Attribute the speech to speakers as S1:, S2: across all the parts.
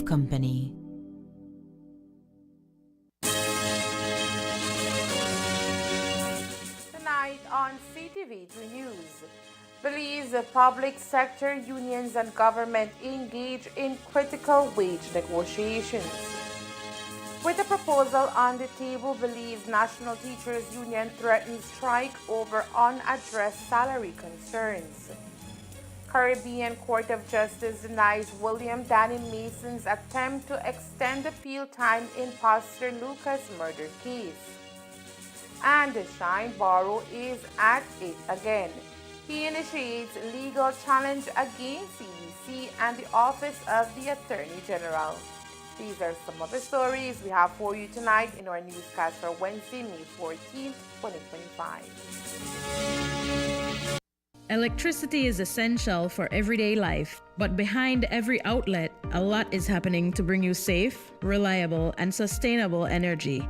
S1: company.
S2: Tonight on CTV3 News, Belize public sector unions and government engage in critical wage negotiations. With a proposal on the table, Belize National Teachers Union threatens strike over unaddressed salary concerns. Caribbean Court of Justice denies William Danny Mason's attempt to extend appeal time in Pastor Lucas' murder case. And Shine Barrow is at it again. He initiates legal challenge against CDC and the Office of the Attorney General. These are some of the stories we have for you tonight in our newscast for Wednesday, May 14, 2025.
S3: Electricity is essential for everyday life, but behind every outlet, a lot is happening to bring you safe, reliable, and sustainable energy.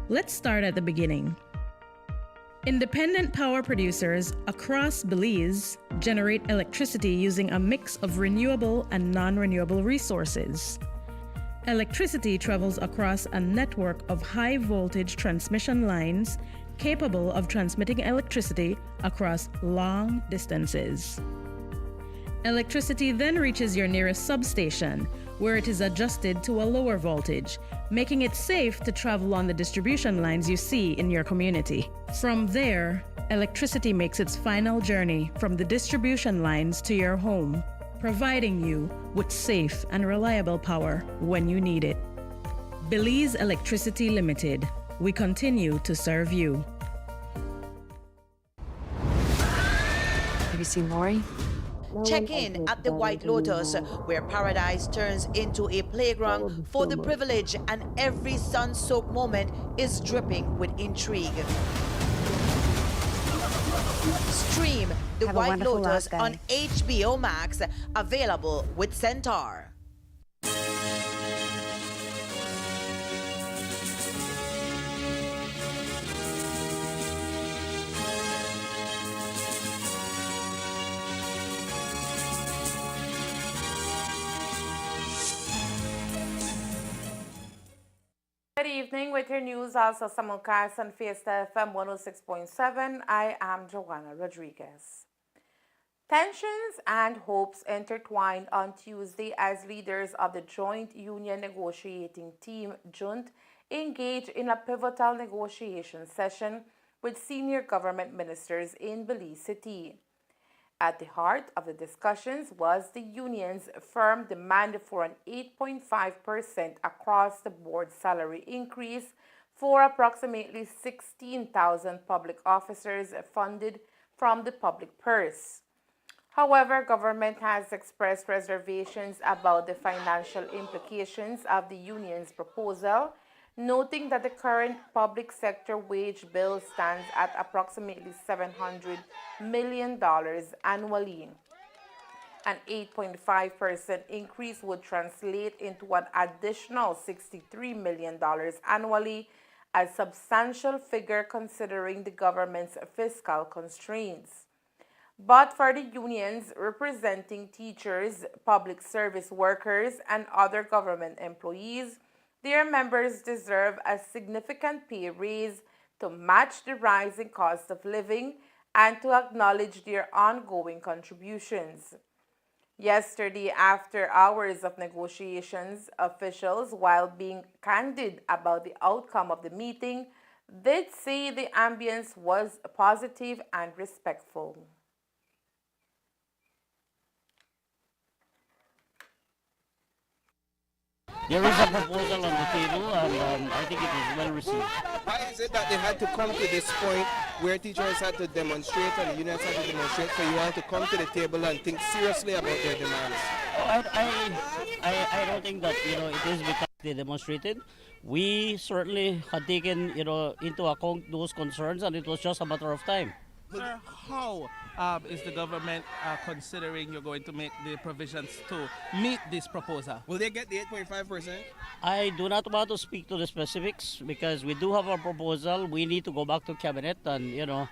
S3: Let's start at the beginning. Independent power producers across Belize generate electricity using a mix of renewable and non-renewable resources. Electricity travels across a network of high-voltage transmission lines capable of transmitting electricity across long distances. Electricity then reaches your nearest substation, where it is adjusted to a lower voltage, making it safe to travel on the distribution lines you see in your community. From there, electricity makes its final journey from the distribution lines to your home, providing you with safe and reliable power when you need it. Belize Electricity Limited. We continue to serve you.
S1: you seen Lori?
S4: Check in at the White Lotus, where paradise turns into a playground for the privileged, and every sun-soaked moment is dripping with intrigue. Stream The
S1: Have a
S4: White
S1: wonderful
S4: Lotus
S1: last day.
S4: on HBO Max, available with Centaur.
S2: Good evening with your news, also simulcast on Fiesta FM 106.7. I am Joanna Rodriguez. Tensions and hopes intertwined on Tuesday as leaders of the Joint Union Negotiating Team, JUNT, engaged in a pivotal negotiation session with senior government ministers in Belize City. At the heart of the discussions was the union's firm demand for an 8.5% across-the-board salary increase for approximately 16,000 public officers funded from the public purse. However, government has expressed reservations about the financial implications of the union's proposal, noting that the current public sector wage bill stands at approximately $700 million annually. An 8.5% increase would translate into an additional $63 million annually, a substantial figure considering the government's fiscal constraints. But for the unions representing teachers, public service workers, and other government employees, their members deserve a significant pay raise to match the rising cost of living and to acknowledge their ongoing contributions. Yesterday, after hours of negotiations, officials, while being candid about the outcome of the meeting, did say the ambience was positive and respectful.
S5: There is a proposal on the table, and I think it is well received.
S6: Why is it that they had to come to this point where teachers had to demonstrate and the unions had to demonstrate for you all to come to the table and think seriously about their demands?
S5: I don't think that it is because they demonstrated. We certainly had taken into account those concerns, and it was just a matter of time.
S7: Sir, how is the government considering you're going to make the provisions to meet this proposal?
S6: Will they get the 8.5%?
S5: I do not want to speak to the specifics because we do have a proposal. We need to go back to cabinet, and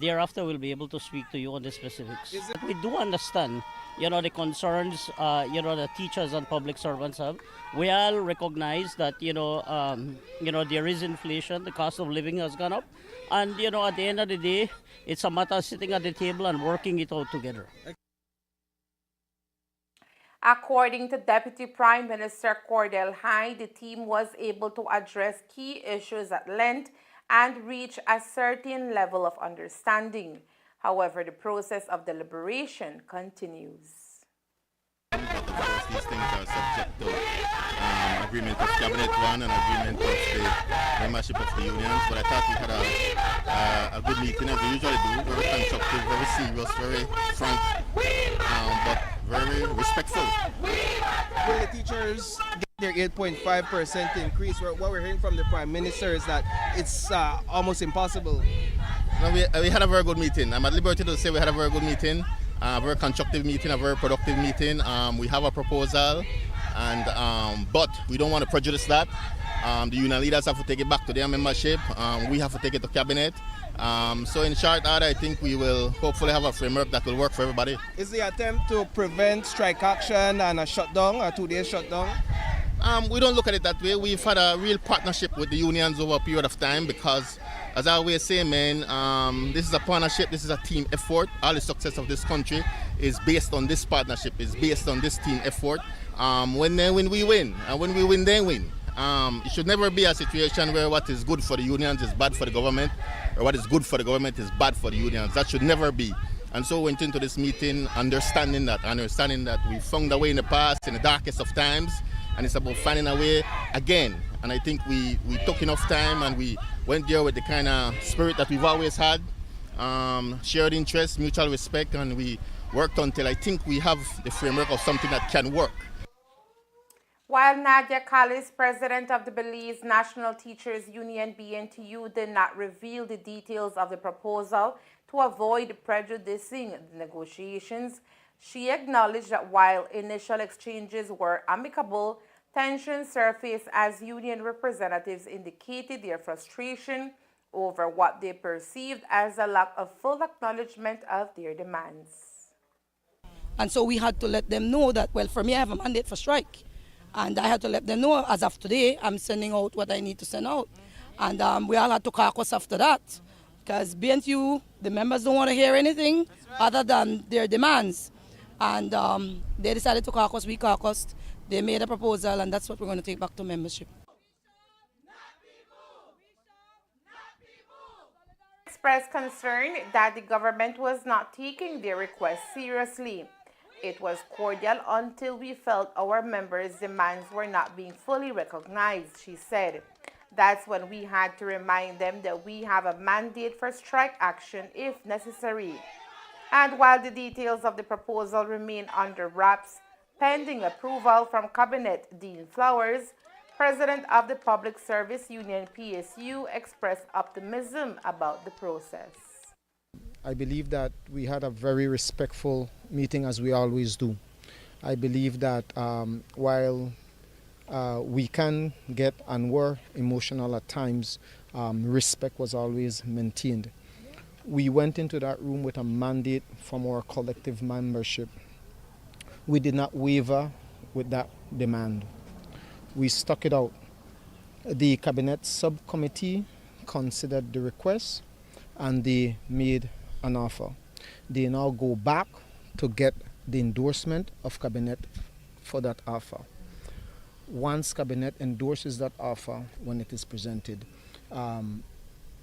S5: thereafter we'll be able to speak to you on the specifics. We do understand the concerns the teachers and public servants have. We all recognize that there is inflation, the cost of living has gone up, and at the end of the day, it's a matter of sitting at the table and working it out together.
S2: According to Deputy Prime Minister Cordell Hyde, the team was able to address key issues at length and reach a certain level of understanding. However, the process of deliberation continues.
S8: Of course, these things are subject to agreement of Cabinet One and agreement of the membership of the unions. But I thought we had a good meeting, as we usually do, very constructive, very serious, very frank, but very respectful.
S6: Will the teachers get their 8.5% increase? What we're hearing from the Prime Minister is that it's almost impossible.
S8: No, we had a very good meeting. I'm at liberty to say we had a very good meeting, a very constructive meeting, a very productive meeting. We have a proposal, and but we don't want to prejudice that. The union leaders have to take it back to their membership. We have to take it to cabinet. So in short order, I think we will hopefully have a framework that will work for everybody.
S6: Is the attempt to prevent strike action and a shutdown, a 2-day shutdown?
S8: We don't look at it that way. We've had a real partnership with the unions over a period of time because, as I always say, man, this is a partnership, this is a team effort. All the success of this country is based on this partnership, is based on this team effort. When they win, we win, and when we win, they win. It should never be a situation where what is good for the unions is bad for the government, or what is good for the government is bad for the unions. That should never be. And so we went into this meeting understanding that we found a way in the past, in the darkest of times, and it's about finding a way again. And I think we took enough time and we went there with the kind of spirit that we've always had. shared interest, mutual respect, and we worked until I think we have the framework of something that can work.
S2: While Nadia Callis, president of the Belize National Teachers Union BNTU, did not reveal the details of the proposal to avoid prejudicing the negotiations, she acknowledged that while initial exchanges were amicable, tensions surfaced as union representatives indicated their frustration over what they perceived as a lack of full acknowledgement of their demands.
S1: And so we had to let them know that, well, for me, I have a mandate for strike. And I had to let them know, as of today, I'm sending out what I need to send out. And we all had to caucus after that. Because BNTU, the members don't want to hear anything other than their demands. And they decided to caucus, we caucused. They made a proposal, and that's what we're going to take back to membership.
S2: Expressed concern that the government was not taking their request seriously. It was cordial until we felt our members' demands were not being fully recognized, she said. That's when we had to remind them that we have a mandate for strike action if necessary. And while the details of the proposal remain under wraps, pending approval from Cabinet Dean Flowers, President of the Public Service Union PSU expressed optimism about the process.
S9: I believe that we had a very respectful meeting, as we always do. I believe that while we can get and were emotional at times, respect was always maintained. We went into that room with a mandate from our collective membership. We did not waver with that demand. We stuck it out. The Cabinet Subcommittee considered the request and they made an offer. They now go back to get the endorsement of Cabinet for that offer. Once Cabinet endorses that offer when it is presented,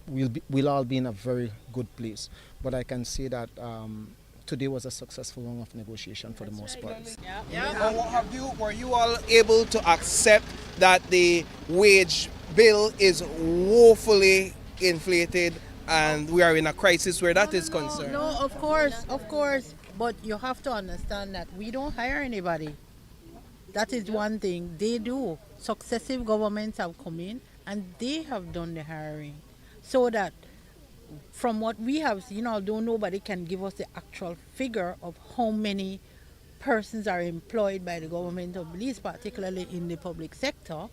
S9: we'll all be in a very good place. But I can say that today was a successful one of negotiation for the most part.
S6: Were you all able to accept that the wage bill is woefully inflated and we are in a crisis where that is concerned?
S10: No, of course. But you have to understand that we don't hire anybody. That is one thing they do. Successive governments have come in and they have done the hiring. So that from what we have seen, although nobody can give us the actual figure of how many persons are employed by the government of Belize, particularly in the public sector,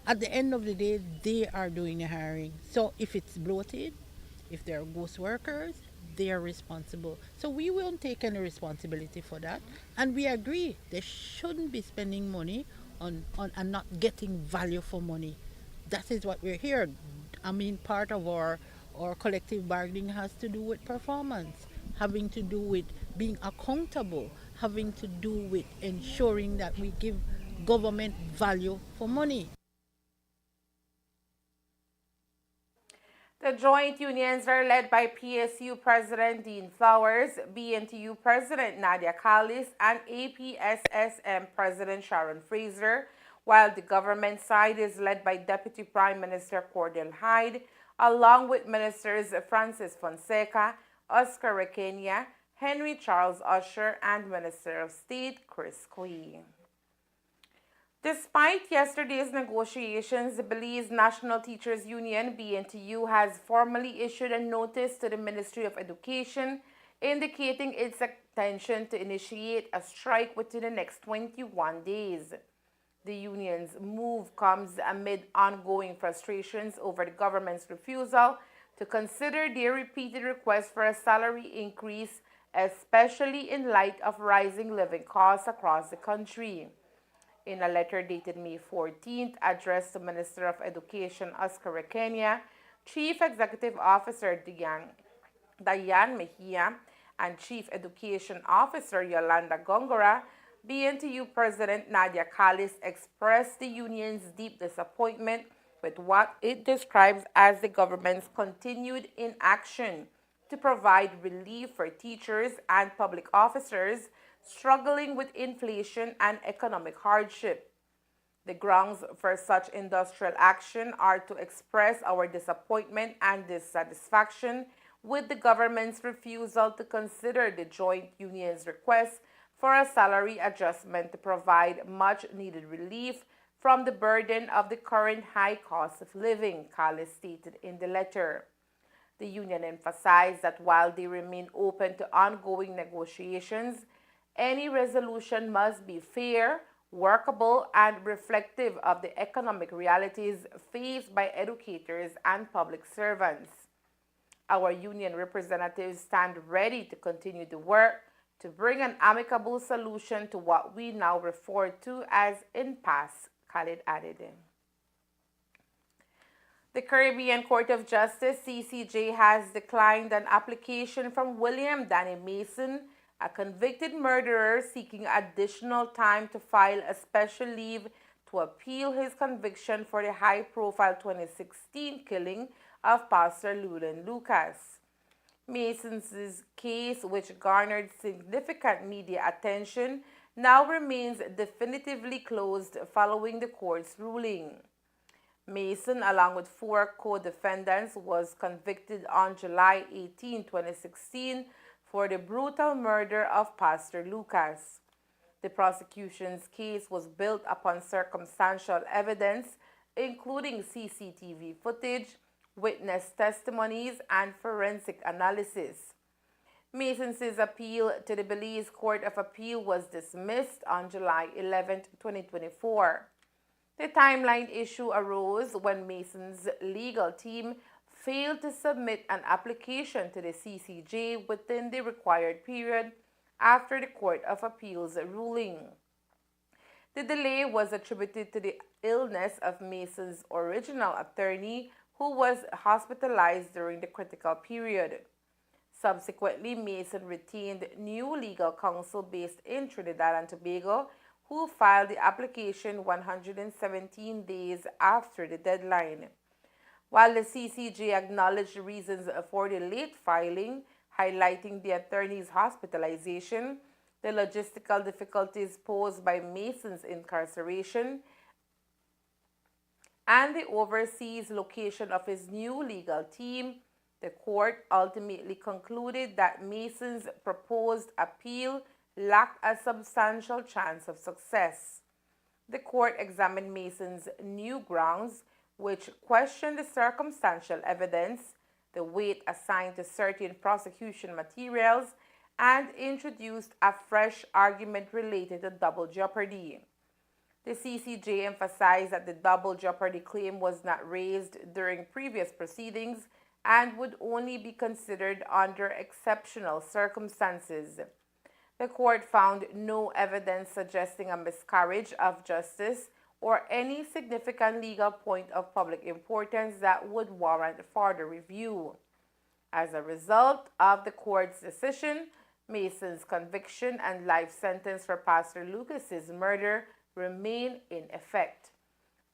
S10: at the end of the day, they are doing the hiring. So if it's bloated, if there are ghost workers, they are responsible. So we won't take any responsibility for that. And we agree they shouldn't be spending money on and not getting value for money. That is what we're here. I mean, part of our collective bargaining has to do with performance, having to do with being accountable, having to do with ensuring that we give government value for money.
S2: The joint unions are led by PSU President Dean Flowers, BNTU President Nadia Callis, and APSSM President Sharon Fraser, while the government side is led by Deputy Prime Minister Cordell Hyde, along with Ministers Francis Fonseca, Oscar Requena, Henry Charles Usher, and Minister of State Chris Quee. Despite yesterday's negotiations, the Belize National Teachers Union, BNTU, has formally issued a notice to the Ministry of Education indicating its intention to initiate a strike within the next 21 days. The union's move comes amid ongoing frustrations over the government's refusal to consider their repeated requests for a salary increase, especially in light of rising living costs across the country. In a letter dated May 14th, addressed to Minister of Education Oscar Requena, Chief Executive Officer Diane Mejia, and Chief Education Officer Yolanda Gongora, BNTU President Nadia Callis expressed the union's deep disappointment with what it describes as the government's continued inaction to provide relief for teachers and public officers struggling with inflation and economic hardship. The grounds for such industrial action are to express our disappointment and dissatisfaction with the government's refusal to consider the joint union's request for a salary adjustment to provide much needed relief from the burden of the current high cost of living, Callis stated in the letter. The union emphasized that while they remain open to ongoing negotiations, any resolution must be fair, workable, and reflective of the economic realities faced by educators and public servants. Our union representatives stand ready to continue the work to bring an amicable solution to what we now refer to as impasse, Khalid added. The Caribbean Court of Justice, CCJ, has declined an application from William Danny Mason, a convicted murderer seeking additional time to file a special leave to appeal his conviction for the high-profile 2016 killing of Pastor Lulen Lucas. Mason's case, which garnered significant media attention, now remains definitively closed following the court's ruling. Mason, along with 4 co-defendants, was convicted on July 18, 2016 for the brutal murder of Pastor Lucas. The prosecution's case was built upon circumstantial evidence, including CCTV footage, witness testimonies, and forensic analysis. Mason's appeal to the Belize Court of Appeal was dismissed on July 11, 2024. The timeline issue arose when Mason's legal team failed to submit an application to the CCJ within the required period after the Court of Appeal's ruling. The delay was attributed to the illness of Mason's original attorney, who was hospitalized during the critical period. Subsequently, Mason retained new legal counsel based in Trinidad and Tobago, who filed the application 117 days after the deadline. While the CCJ acknowledged the reasons for the late filing, highlighting the attorney's hospitalization, the logistical difficulties posed by Mason's incarceration, and the overseas location of his new legal team, the court ultimately concluded that Mason's proposed appeal lacked a substantial chance of success. The court examined Mason's new grounds, which questioned the circumstantial evidence, the weight assigned to certain prosecution materials, and introduced a fresh argument related to double jeopardy. The CCJ emphasized that the double jeopardy claim was not raised during previous proceedings and would only be considered under exceptional circumstances. The court found no evidence suggesting a miscarriage of justice or any significant legal point of public importance that would warrant further review. As a result of the court's decision, Mason's conviction and life sentence for Pastor Lucas's murder remain in effect.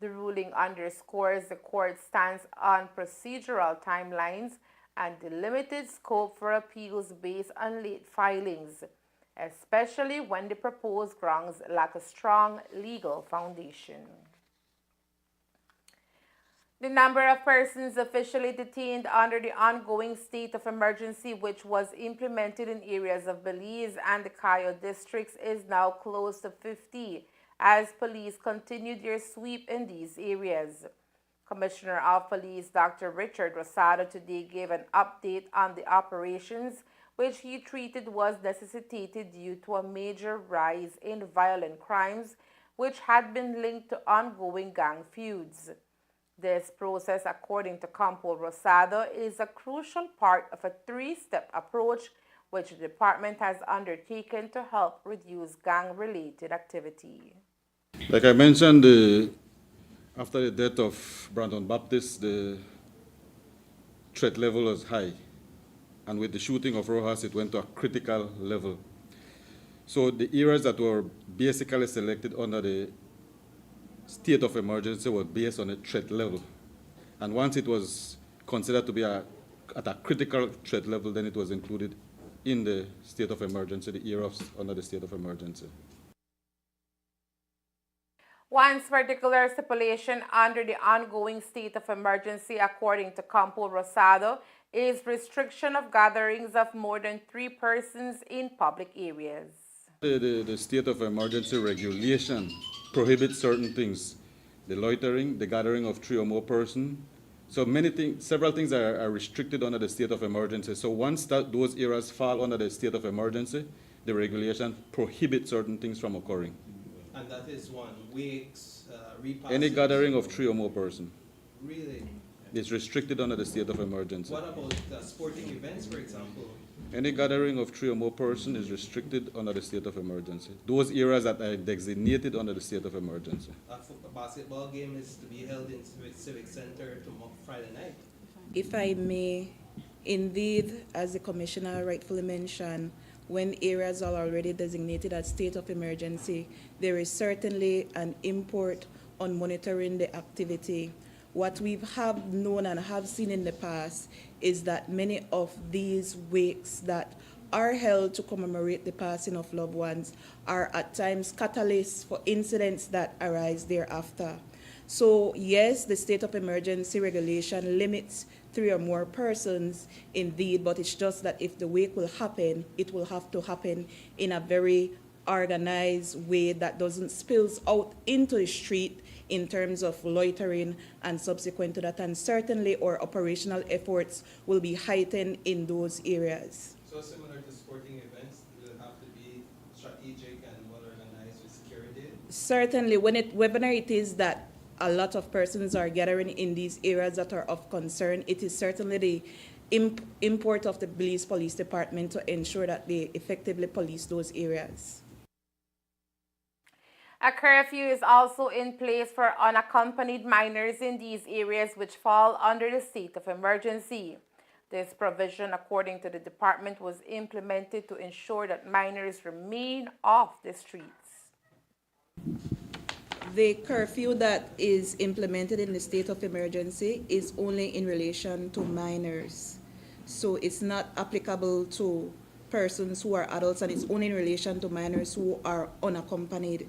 S2: The ruling underscores the court's stance on procedural timelines and the limited scope for appeals based on late filings, especially when the proposed grounds lack a strong legal foundation. The number of persons officially detained under the ongoing state of emergency, which was implemented in areas of Belize and the Cayo districts, is now close to 50, as police continue their sweep in these areas. Commissioner of Police Dr. Richard Rosado today gave an update on the operations, which he treated was necessitated due to a major rise in violent crimes, which had been linked to ongoing gang feuds. This process, according to Campo Rosado, is a crucial part of a 3-step approach which the department has undertaken to help reduce gang-related activity.
S11: Like I mentioned, after the death of Brandon Baptist, the threat level was high. And with the shooting of Rojas, it went to a critical level. So the areas that were basically selected under the state of emergency were based on a threat level. And once it was considered to be at a critical threat level, then it was included in the state of emergency, the areas under the state of emergency.
S2: One particular stipulation under the ongoing state of emergency, according to Campo Rosado, is restriction of gatherings of more than 3 persons in public areas.
S11: The state of emergency regulation prohibits certain things. The loitering, the gathering of 3 or more persons. So several things are restricted under the state of emergency. So once those areas fall under the state of emergency, the regulation prohibits certain things from occurring.
S6: And that is one, wakes, repasses.
S11: Any gathering of 3 or more persons.
S6: Really?
S11: It's restricted under the state of emergency.
S6: What about sporting events, for example?
S11: Any gathering of 3 or more persons is restricted under the state of emergency. Those areas that are designated under the state of emergency.
S6: A basketball game is to be held in Civic Center tomorrow, Friday night.
S12: If I may, indeed, as the Commissioner rightfully mentioned, when areas are already designated as state of emergency, there is certainly an import on monitoring the activity. What we have known and have seen in the past is that many of these wakes that are held to commemorate the passing of loved ones are at times catalysts for incidents that arise thereafter. So yes, the state of emergency regulation limits 3 or more persons indeed, but it's just that if the wake will happen, it will have to happen in a very organized way that doesn't spill out into the street in terms of loitering and subsequent to that, and certainly our operational efforts will be heightened in those areas.
S6: So similar to sporting events, it will have to be strategic and well organized with security?
S12: Certainly, whether it is that a lot of persons are gathering in these areas that are of concern, it is certainly the import of the Belize Police Department to ensure that they effectively police those areas.
S2: A curfew is also in place for unaccompanied minors in these areas which fall under the state of emergency. This provision, according to the department, was implemented to ensure that minors remain off the streets.
S12: The curfew that is implemented in the state of emergency is only in relation to minors. So it's not applicable to persons who are adults, and it's only in relation to minors who are unaccompanied.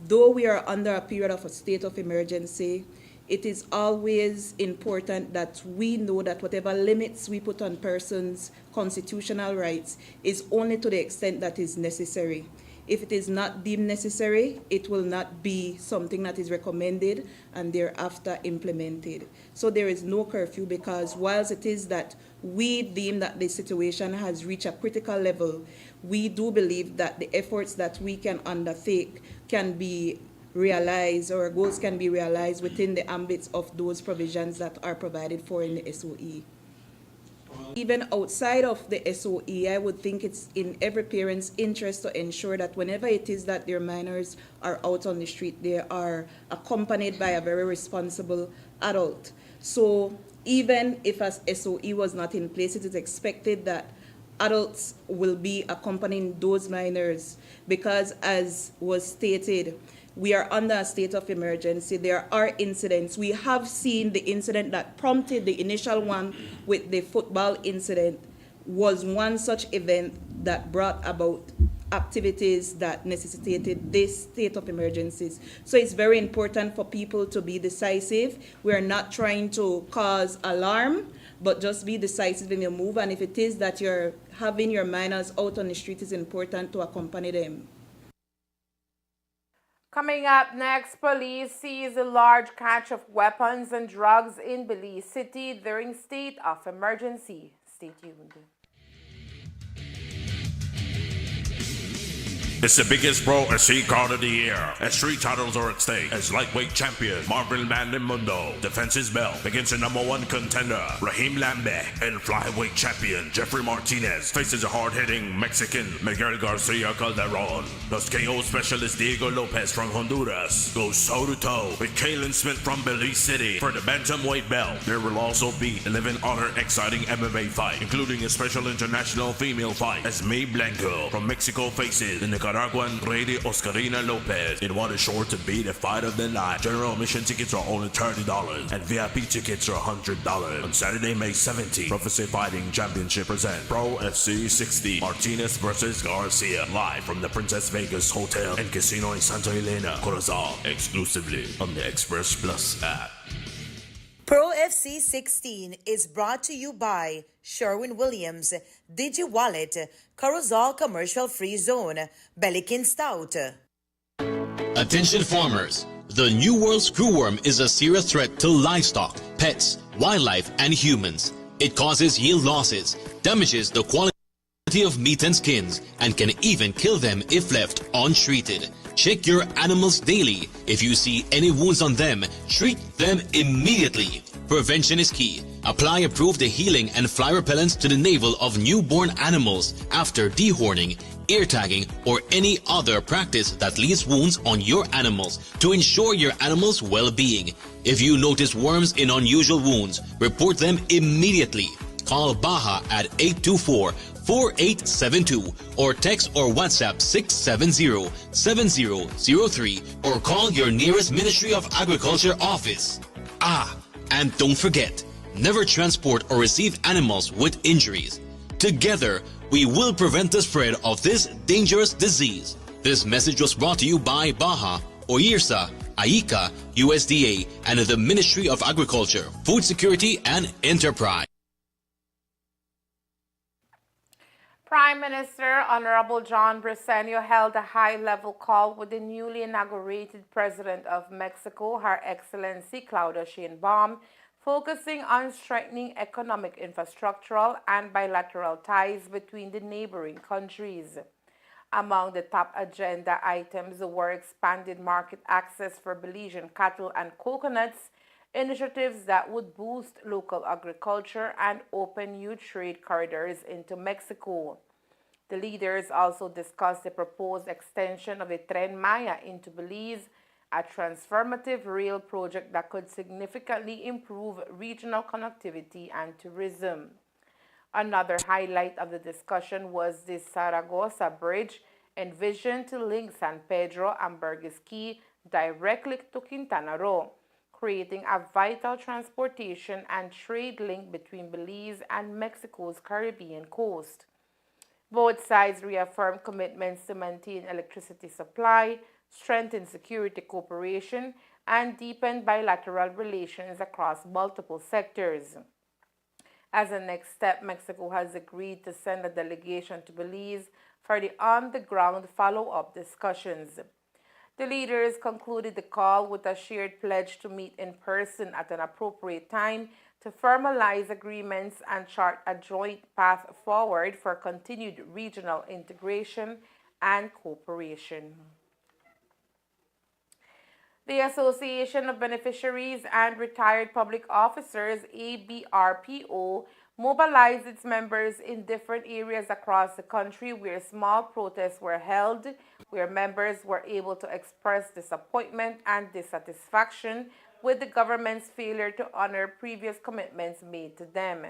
S12: Though we are under a period of a state of emergency, it is always important that we know that whatever limits we put on persons' constitutional rights is only to the extent that is necessary. If it is not deemed necessary, it will not be something that is recommended and thereafter implemented. So there is no curfew, because whilst it is that we deem that the situation has reached a critical level, we do believe that the efforts that we can undertake can be realized, or goals can be realized within the ambits of those provisions that are provided for in the SOE. Even outside of the SOE, I would think it's in every parent's interest to ensure that whenever it is that their minors are out on the street, they are accompanied by a very responsible adult. So even if a SOE was not in place, it is expected that adults will be accompanying those minors, because as was stated, we are under a state of emergency. There are incidents. We have seen the incident that prompted the initial one with the football incident was one such event that brought about activities that necessitated this state of emergencies. So it's very important for people to be decisive. We are not trying to cause alarm, but just be decisive in your move. And if it is that you're having your minors out on the street, it's important to accompany them.
S2: Coming up next, police seize a large catch of weapons and drugs in Belize City during state of emergency. Stay tuned.
S13: It's the biggest pro SC card of the year, as 3 titles are at stake. As lightweight champion Marvin Mandimundo defends his belt against the #1 contender Raheem Lambe, and flyweight champion Jeffrey Martinez faces a hard-hitting Mexican Miguel Garcia Calderon. Plus KO specialist Diego Lopez from Honduras goes toe-to-toe with Kalen Smith from Belize City for the bantamweight belt. There will also be 11 other exciting MMA fights, including a special international female fight as May Blanco from Mexico faces the Nicaraguan Lady Oscarina Lopez in what is sure to be the fight of the night. General admission tickets are only $30 and VIP tickets are $100. On Saturday, May 17th, Prophecy Fighting Championship presents Pro FC 60 Martinez versus Garcia, live from the Princess Vegas Hotel and Casino in Santa Elena, Corazon, exclusively on the Express Plus app.
S4: Pro FC 16 is brought to you by Sherwin Williams, DigiWallet, Carousel Commercial Free Zone, Bellikin Stout.
S14: Attention farmers. The New World screwworm is a serious threat to livestock, pets, wildlife, and humans. It causes yield losses, damages the quality of meat and skins, and can even kill them if left untreated. Check your animals daily. If you see any wounds on them, treat them immediately. Prevention is key. Apply approved healing and fly repellents to the navel of newborn animals after dehorning, ear tagging, or any other practice that leaves wounds on your animals to ensure your animal's well-being. If you notice worms in unusual wounds, report them immediately. Call Baja at 824-4872 or text or WhatsApp 670-7003 or call your nearest Ministry of Agriculture office. And don't forget, never transport or receive animals with injuries. Together, we will prevent the spread of this dangerous disease. This message was brought to you by Baja, OIRSA, AICA, USDA, and the Ministry of Agriculture, Food Security, and Enterprise.
S2: Prime Minister Honorable John Briceño held a high-level call with the newly inaugurated President of Mexico, Her Excellency Claudia Sheinbaum, focusing on strengthening economic, infrastructural, and bilateral ties between the neighboring countries. Among the top agenda items were expanded market access for Belizean cattle and coconuts, initiatives that would boost local agriculture and open new trade corridors into Mexico. The leaders also discussed the proposed extension of the Tren Maya into Belize, a transformative rail project that could significantly improve regional connectivity and tourism. Another highlight of the discussion was the Zaragoza Bridge, envisioned to link San Pedro and Burgess Key directly to Quintana Roo, creating a vital transportation and trade link between Belize and Mexico's Caribbean coast. Both sides reaffirmed commitments to maintain electricity supply, strengthen security cooperation, and deepen bilateral relations across multiple sectors. As a next step, Mexico has agreed to send a delegation to Belize for the on-the-ground follow-up discussions. The leaders concluded the call with a shared pledge to meet in person at an appropriate time to formalize agreements and chart a joint path forward for continued regional integration and cooperation. The Association of Beneficiaries and Retired Public Officers, ABRPO, mobilized its members in different areas across the country where small protests were held, where members were able to express disappointment and dissatisfaction with the government's failure to honor previous commitments made to them.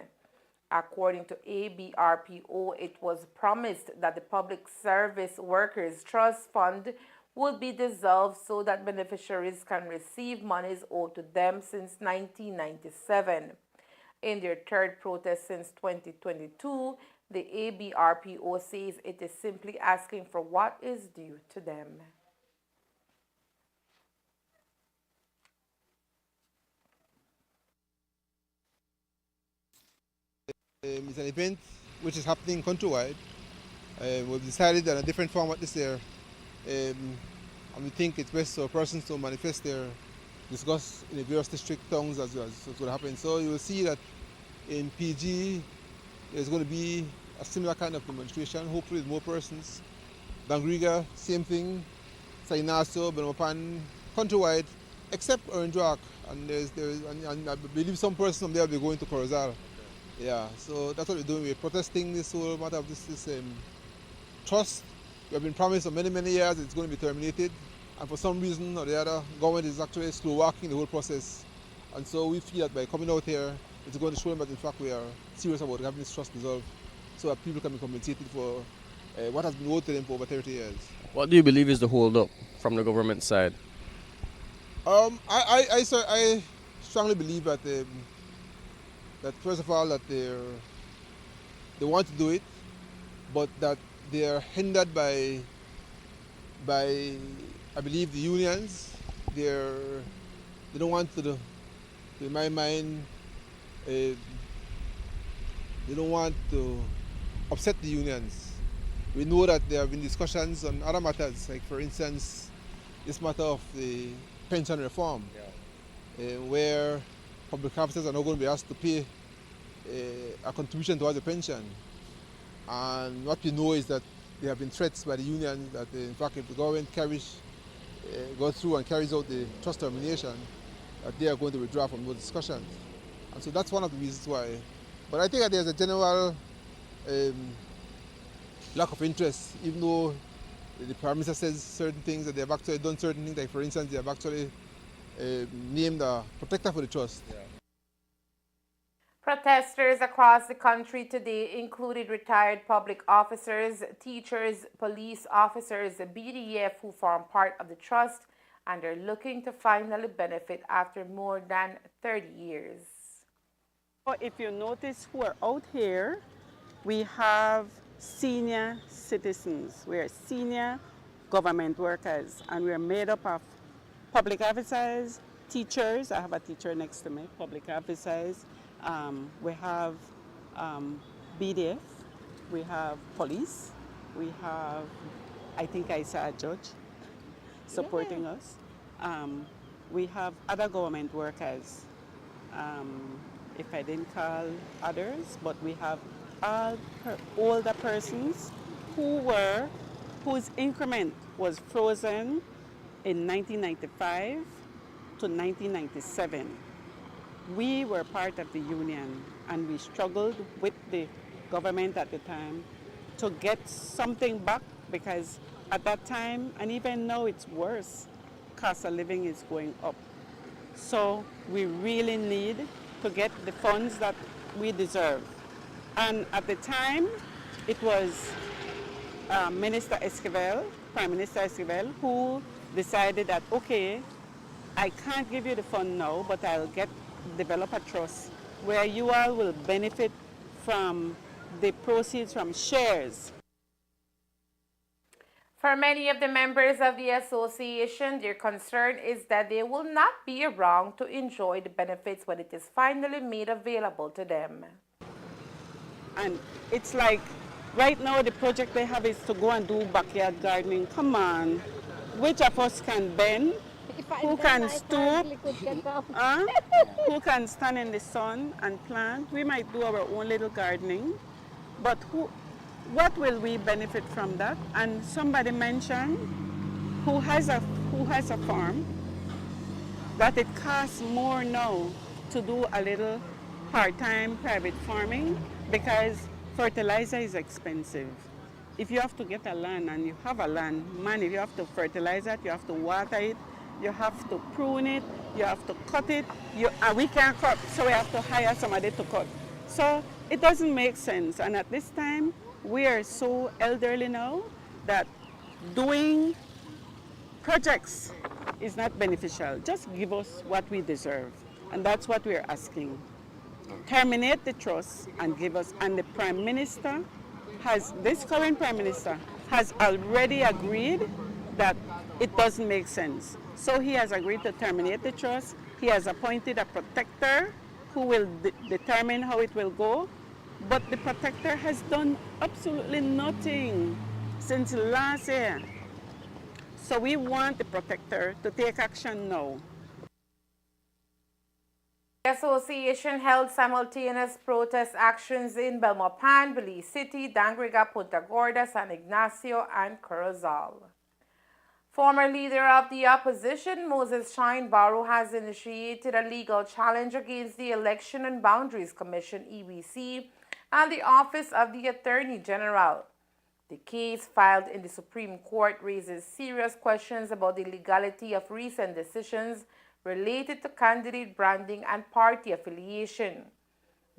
S2: According to ABRPO, it was promised that the Public Service Workers Trust Fund would be dissolved so that beneficiaries can receive monies owed to them since 1997. In their third protest since 2022, the ABRPO says it is simply asking for what is due to them.
S15: It's an event which is happening countrywide. We've decided on a different format this year. And we think it's best for persons to manifest discuss in the various district towns as well. So it's going to happen. So you will see that in PG, there's going to be a similar kind of demonstration, hopefully with more persons. Bangriga, same thing. Sainaso, Benopan, countrywide, except Orangerock. And and I believe some persons from there will be going to Corozal. Yeah, so that's what we're doing. We're protesting this whole matter of this trust. We have been promised for many, many years it's going to be terminated. And for some reason or the other, government is actually slow walking the whole process. And so we feel that by coming out here, it's going to show them that in fact we are serious about having this trust dissolved so that people can be compensated for what has been owed to them for over 30 years.
S16: What do you believe is the hold-up from the government side?
S15: I strongly believe that that first of all that they want to do it, but that they are hindered by I believe the unions. They don't want to So in my mind, they don't want to upset the unions. We know that there have been discussions on other matters, like for instance, this matter of the pension reform, where public officers are not going to be asked to pay a contribution towards the pension. And what we know is that there have been threats by the unions that in fact if the government goes through and carries out the trust termination, that they are going to withdraw from those discussions. And so that's one of the reasons why. But I think that there's a general lack of interest, even though the Prime Minister says certain things, that they have actually done certain things, like for instance, they have actually named a protector for the trust. Yeah.
S2: Protesters across the country today included retired public officers, teachers, police officers, BDF who form part of the trust and are looking to finally benefit after more than 30 years.
S17: If you notice who are out here, we have senior citizens. We are senior government workers, and we are made up of public officers, teachers. I have a teacher next to me, public officers. We have BDF, we have police, we have, I think I saw a judge supporting us. We have other government workers. If I didn't call others, but we have all older persons whose increment was frozen in 1995 to 1997. We were part of the union and we struggled with the government at the time to get something back, because at that time, and even now it's worse, cost of living is going up. So we really need to get the funds that we deserve. And at the time, it was Prime Minister Esquivel, who decided that, okay, I can't give you the fund now, but I'll develop a trust where you all will benefit from the proceeds from shares.
S2: For many of the members of the association, their concern is that they will not be around to enjoy the benefits when it is finally made available to them.
S17: And it's like, right now the project they have is to go and do backyard gardening. Come on, which of us can bend? Who can stoop? Who can stand in the sun and plant? We might do our own little gardening, but what will we benefit from that? And somebody mentioned who has a farm, that it costs more now to do a little part-time private farming because fertilizer is expensive. If you have to get a land and you have a land, man, if you have to fertilize it, you have to water it, you have to prune it, you have to cut it, we can't cut, so we have to hire somebody to cut. So it doesn't make sense. And at this time, we are so elderly now that doing projects is not beneficial. Just give us what we deserve. And that's what we're asking. Terminate the trust and give us, and the Prime Minister this current Prime Minister has already agreed that it doesn't make sense. So he has agreed to terminate the trust. He has appointed a protector who will determine how it will go. But the protector has done absolutely nothing since last year. So we want the protector to take action now.
S2: The association held simultaneous protest actions in Belmopan, Belize City, Dangriga, Punta Gorda, San Ignacio, and Corozal. Former leader of the opposition, Moses Shine Barrow, has initiated a legal challenge against the Election and Boundaries Commission, EBC, and the Office of the Attorney General. The case filed in the Supreme Court raises serious questions about the legality of recent decisions related to candidate branding and party affiliation.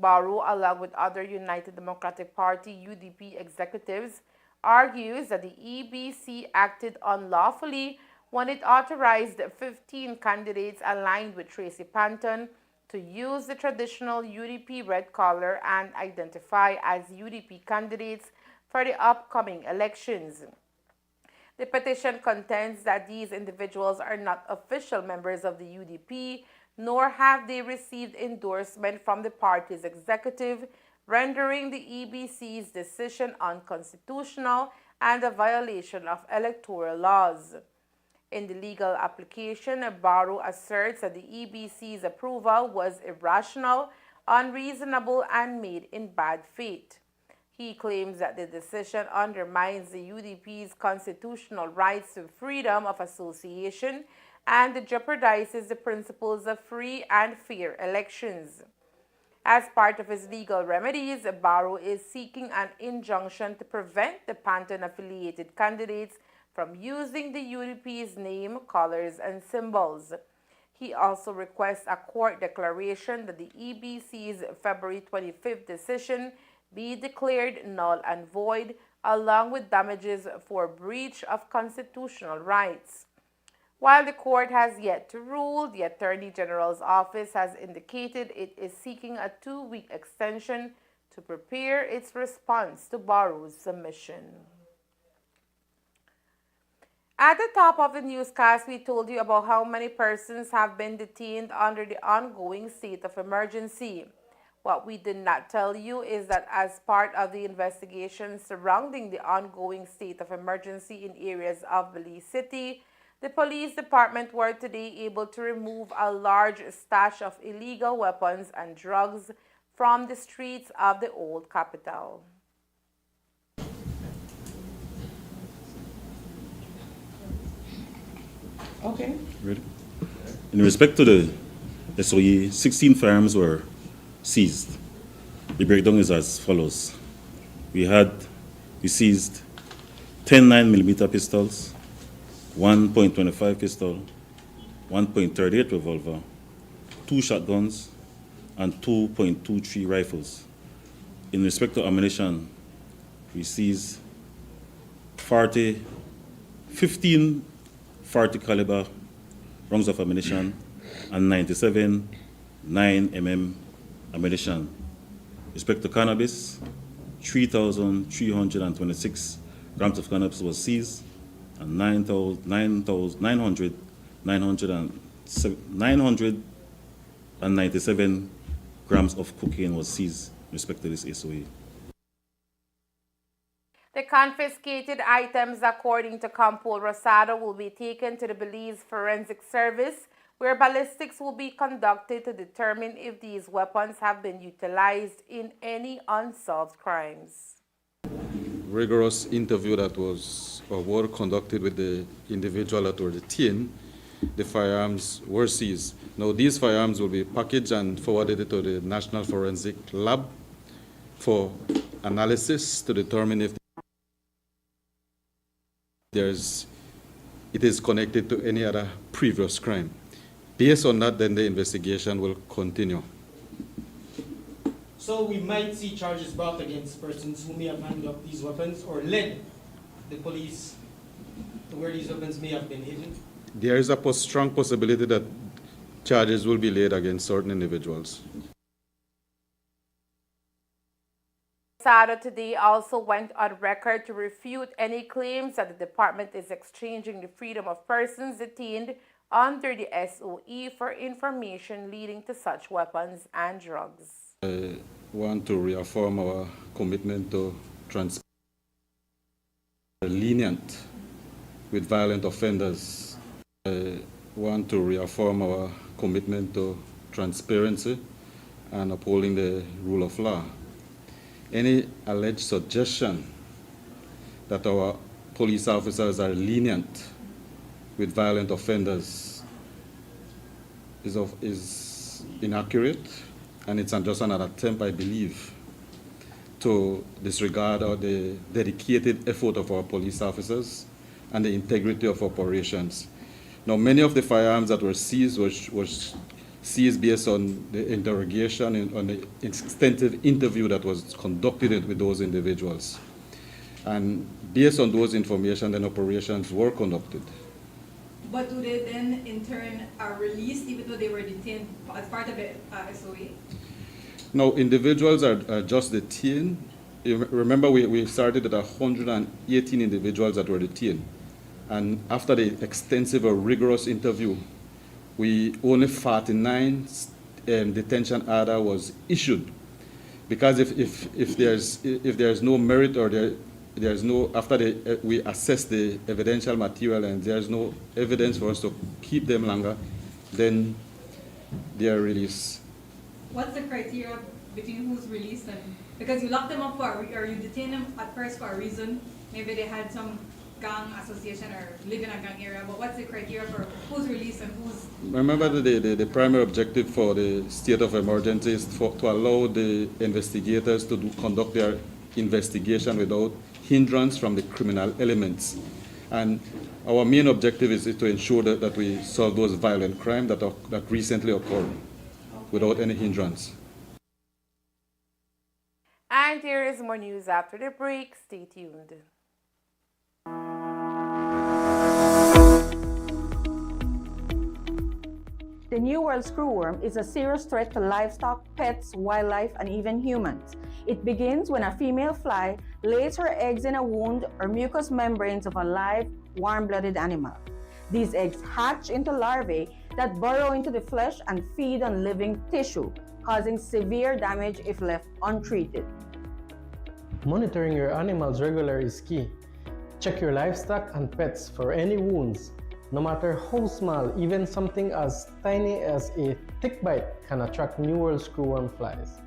S2: Barrow, along with other United Democratic Party UDP executives, argues that the EBC acted unlawfully when it authorized 15 candidates aligned with Tracy Panton to use the traditional UDP red color and identify as UDP candidates for the upcoming elections. The petition contends that these individuals are not official members of the UDP, nor have they received endorsement from the party's executive, rendering the EBC's decision unconstitutional and a violation of electoral laws. In the legal application, Barrow asserts that the EBC's approval was irrational, unreasonable, and made in bad faith. He claims that the decision undermines the UDP's constitutional rights to freedom of association and jeopardizes the principles of free and fair elections. As part of his legal remedies, Barrow is seeking an injunction to prevent the Panton-affiliated candidates from using the UDP's name, colors, and symbols. He also requests a court declaration that the EBC's February 25th decision be declared null and void, along with damages for breach of constitutional rights. While the court has yet to rule, the Attorney General's office has indicated it is seeking a 2-week extension to prepare its response to Barrow's submission. At the top of the newscast, we told you about how many persons have been detained under the ongoing state of emergency. What we did not tell you is that as part of the investigation surrounding the ongoing state of emergency in areas of Belize City, the police department were today able to remove a large stash of illegal weapons and drugs from the streets of the old capital. Okay.
S11: Ready? In respect to the SOE, 16 firearms were seized. The breakdown is as follows. We seized 10 9mm pistols, 1.25 pistol, 1.38 revolver, 2 shotguns, and 2.23 rifles. In respect to ammunition, we seized 15 .40 caliber rounds of ammunition and 97 9mm ammunition. With respect to cannabis, 3,326 grams of cannabis was seized, and 997 grams of cocaine was seized with respect to this SOE.
S2: The confiscated items, according to Campo Rosado, will be taken to the Belize Forensic Service, where ballistics will be conducted to determine if these weapons have been utilized in any unsolved crimes.
S11: Rigorous interview that was conducted with the individual that were detained, the firearms were seized. Now these firearms will be packaged and forwarded to the National Forensic Lab for analysis to determine if it is connected to any other previous crime. Based on that, then the investigation will continue.
S18: So we might see charges brought against persons who may have handed up these weapons or led the police to where these weapons may have been hidden?
S11: There is a strong possibility that charges will be laid against certain individuals.
S2: Rosado today also went on record to refute any claims that the department is exchanging the freedom of persons detained under the SOE for information leading to such weapons and drugs.
S11: I want to reaffirm our commitment to transparency, lenient with violent offenders. I want to reaffirm our commitment to transparency and upholding the rule of law. Any alleged suggestion that our police officers are lenient with violent offenders is inaccurate, and it's just an attempt, I believe, to disregard the dedicated effort of our police officers and the integrity of operations. Now, many of the firearms that were seized was seized based on the interrogation and on the extensive interview that was conducted with those individuals. And based on those information, then operations were conducted.
S19: But do they then, in turn, are released even though they were detained as part of the SOE?
S11: No, individuals are just detained. Remember, we started at 118 individuals that were detained. And after the extensive or rigorous interview, only 49 detention order was issued. Because if there's no merit or there's no, after we assess the evidential material and there's no evidence for us to keep them longer, then they are released.
S19: What's the criteria between who's released and, because you lock them up for, or you detain them at first for a reason, maybe they had some gang association or live in a gang area, but what's the criteria for who's released and who's...
S11: Remember the primary objective for the state of emergency is to allow the investigators to conduct their investigation without hindrance from the criminal elements. And our main objective is to ensure that we solve those violent crimes that recently occurred without any hindrance.
S2: And here is more news after the break. Stay tuned.
S20: The New World screwworm is a serious threat to livestock, pets, wildlife, and even humans. It begins when a female fly lays her eggs in a wound or mucous membranes of a live, warm-blooded animal. These eggs hatch into larvae that burrow into the flesh and feed on living tissue, causing severe damage if left untreated.
S18: Monitoring your animals regularly is key. Check your livestock and pets for any wounds. No matter how small, even something as tiny as a tick bite can attract New World screwworm flies.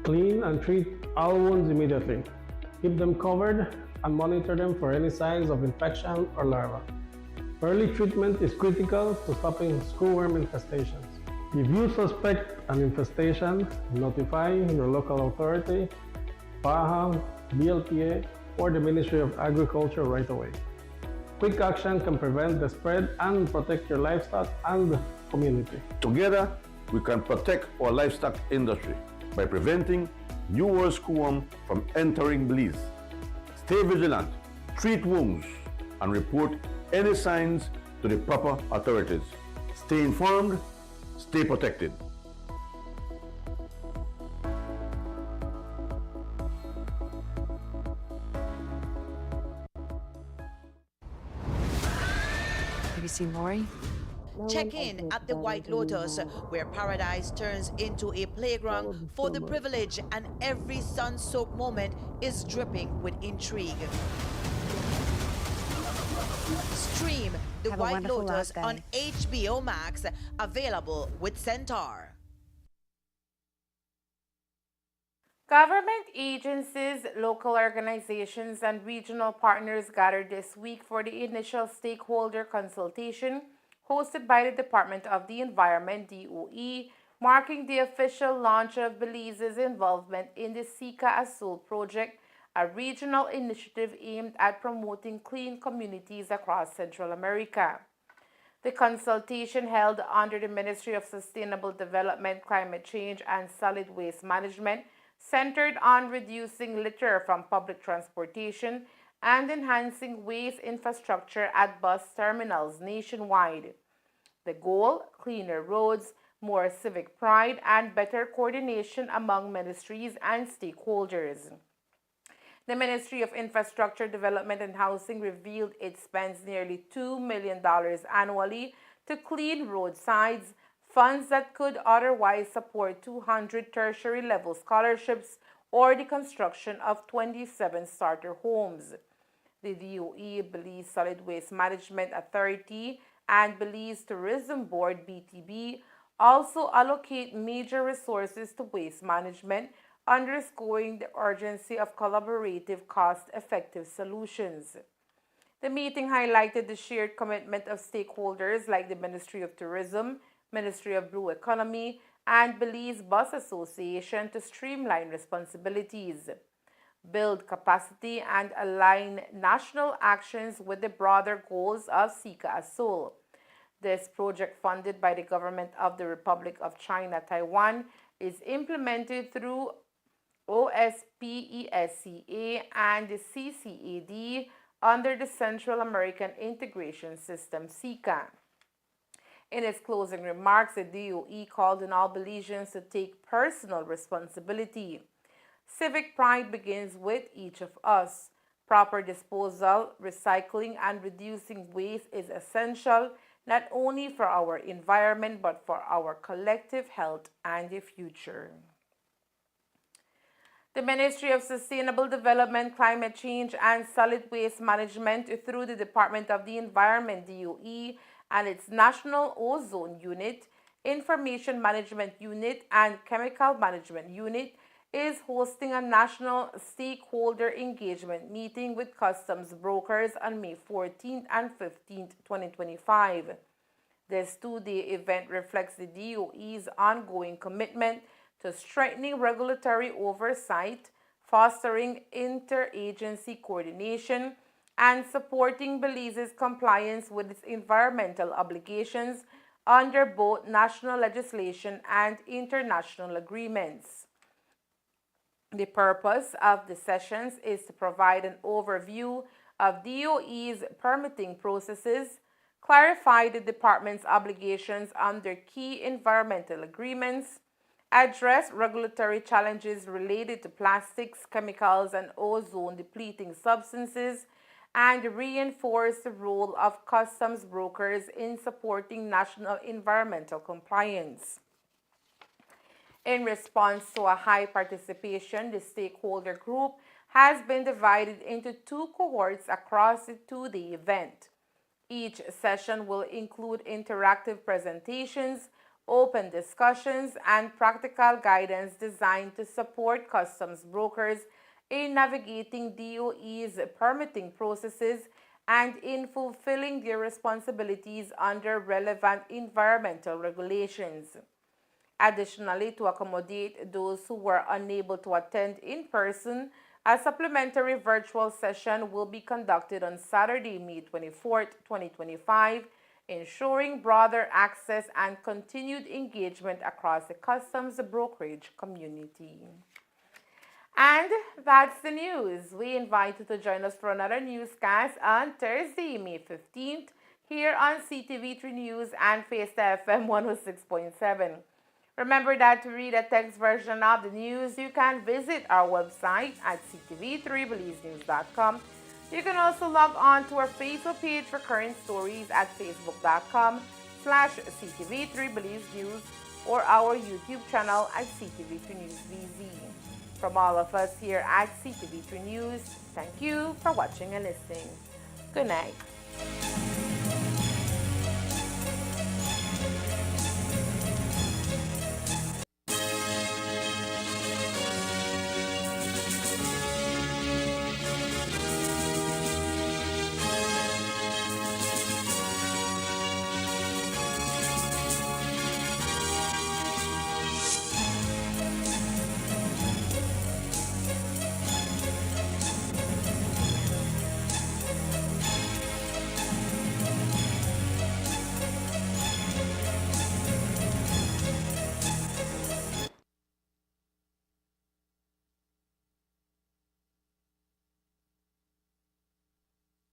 S21: Clean and treat all wounds immediately. Keep them covered and monitor them for any signs of infection or larvae. Early treatment is critical to stopping screwworm infestations. If you suspect an infestation, notify your local authority, PAHA, BLPA, or the Ministry of Agriculture right away. Quick action can prevent the spread and protect your livestock and community.
S22: Together, we can protect our livestock industry by preventing New World screwworm from entering Belize. Stay vigilant, treat wounds, and report any signs to the proper authorities. Stay informed, stay protected.
S23: Have you seen Lori?
S4: Check in at the White Lotus, where paradise turns into a playground for the privileged, and every sun-soaked moment is dripping with intrigue. Stream The White Lotus on HBO Max, available with Centaur.
S2: Government agencies, local organizations, and regional partners gathered this week for the initial stakeholder consultation hosted by the Department of the Environment, DOE, marking the official launch of Belize's involvement in the Sika Azul project, a regional initiative aimed at promoting clean communities across Central America. The consultation, held under the Ministry of Sustainable Development, Climate Change, and Solid Waste Management, centered on reducing litter from public transportation and enhancing waste infrastructure at bus terminals nationwide. The goal: cleaner roads, more civic pride, and better coordination among ministries and stakeholders. The Ministry of Infrastructure Development and Housing revealed it spends nearly $2 million annually to clean roadsides, funds that could otherwise support 200 tertiary-level scholarships or the construction of 27 starter homes. The DOE, Belize Solid Waste Management Authority, and Belize Tourism Board, BTB, also allocate major resources to waste management, underscoring the urgency of collaborative, cost-effective solutions. The meeting highlighted the shared commitment of stakeholders like the Ministry of Tourism, Ministry of Blue Economy, and Belize Bus Association to streamline responsibilities, build capacity, and align national actions with the broader goals of Sika Azul. This project, funded by the government of the Republic of China, Taiwan, is implemented through OSPESCA and the CCAD under the Central American Integration System, SICA. In its closing remarks, the DOE called on all Belizeans to take personal responsibility. Civic pride begins with each of us. Proper disposal, recycling, and reducing waste is essential not only for our environment but for our collective health and the future. The Ministry of Sustainable Development, Climate Change, and Solid Waste Management, through the Department of the Environment, DOE, and its National Ozone Unit, Information Management Unit, and Chemical Management Unit, is hosting a national stakeholder engagement meeting with customs brokers on May 14th and 15th, 2025. This two-day event reflects the DOE's ongoing commitment to strengthening regulatory oversight, fostering interagency coordination, and supporting Belize's compliance with its environmental obligations under both national legislation and international agreements. The purpose of the sessions is to provide an overview of DOE's permitting processes, clarify the department's obligations under key environmental agreements, address regulatory challenges related to plastics, chemicals, and ozone-depleting substances, and reinforce the role of customs brokers in supporting national environmental compliance. In response to a high participation, the stakeholder group has been divided into two cohorts across the two-day event. Each session will include interactive presentations, open discussions, and practical guidance designed to support customs brokers in navigating DOE's permitting processes and in fulfilling their responsibilities under relevant environmental regulations. Additionally, to accommodate those who were unable to attend in person, a supplementary virtual session will be conducted on Saturday, May 24th, 2025, ensuring broader access and continued engagement across the customs brokerage community. And that's the news. We invite you to join us for another newscast on Thursday, May 15th, here on CTV3 News and Fiesta FM 106.7. Remember that to read a text version of the news, you can visit our website at CTV3BelizeNews.com. You can also log on to our Facebook page for current stories at Facebook.com/CTV3BelizeNews or our YouTube channel at CTV3 News BZ. From all of us here at CTV3 News, thank you for watching and listening. Good night.